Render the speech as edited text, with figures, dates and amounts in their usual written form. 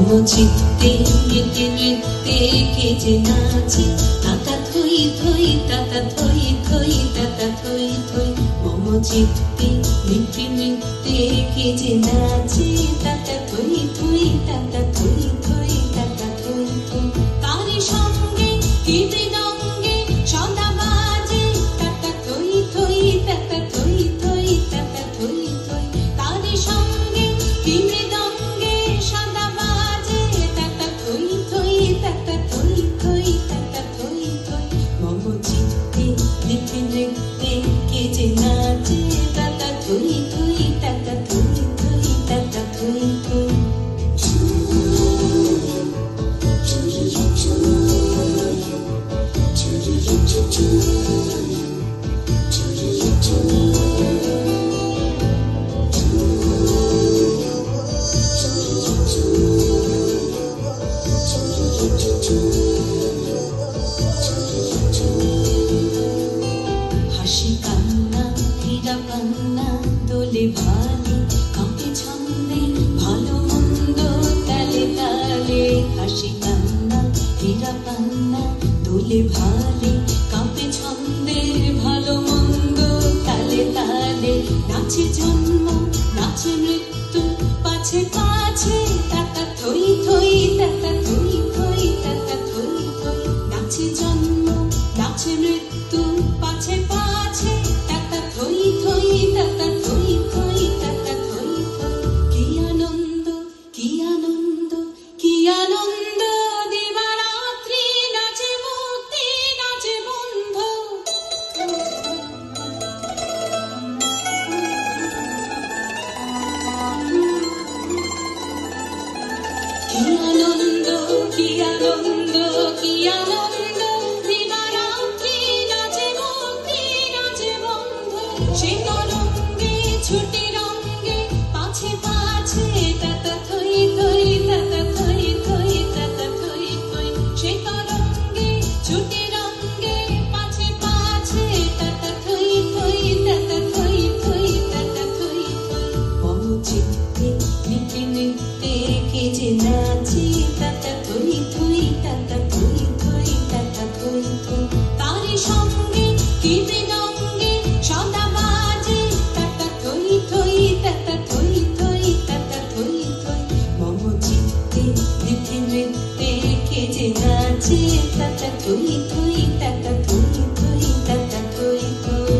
চিত্তে নৃত্যে নৃত্যে কে যে নাচে, তাতা থই থই তাতা থই থই তাতা থই থই। মম চিত্তে নৃত্যে নৃত্যে কে যে নাচে, তাতা থই থই তাতা থই থই তাতা থই থই। তারি সঙ্গে কি মৃদঙ্গে সদা বাজে, তাতা থই থই তাতা থই থই তাতা থই থই। তারি সঙ্গে কি মৃদঙ্গে সদা বাজে, তাতা থই থই তাতা থই থই তাতা থই থই। মম চিত্তে নৃত্যে নৃত্যে কে যে নাচে, তাতা থই থই তাতা থই থই তাতা থই থই। হাসি কান্না হীরা পান্না দোলে ভালে, কাঁপে ছন্দে ভালো মন্দ তালে তালে। হাসি কান্না হীরা পান্না দোলে ভালে, কাঁপে ছন্দের ভালো মন্দ তালে তালে। নাচে জন্ম নাচে মৃত্যু পাছে পাছে, তাতা থই থই তাতা থই থই তাতা থই থই। নাচে জন্ম নাচে মৃত্যু পাছে পাছে, তাতা থই থই তাতা থই থই তাতা থই থই। কি আনন্দ কি আনন্দ কি আনন্দ, দিবারাত্রি নাচে মুক্তি নাচে বন্ধ। কি আনন্দ কি আনন্দ কি আনন্দ, দিবারাত্রি নাচে মুক্তি নাচে বন্ধ। সে তরঙ্গে ছুটে রঙ্গে পাছে পাছে, তাতা থই থই তাতা থই থই তাতা থই থই। সে তরঙ্গে ছুটে রঙ্গে পাছে পাছে, তাতা থই থই তাতা থই থই তাতা থই থই। মম চিত্তে নৃত্যে নৃত্যে কে যে নাচে, তাতা থই থই তাতা থই থই তাতা থই থই। তারি সঙ্গে কি মৃদঙ্গে সদা বাজে, তাতা থই থই তাতা থই থই তাতা থই থই। মম চিত্তে নৃত্যে নৃত্যে কে যে নাচে, তাতা থই থই তাতা থই থই তাতা থই থই।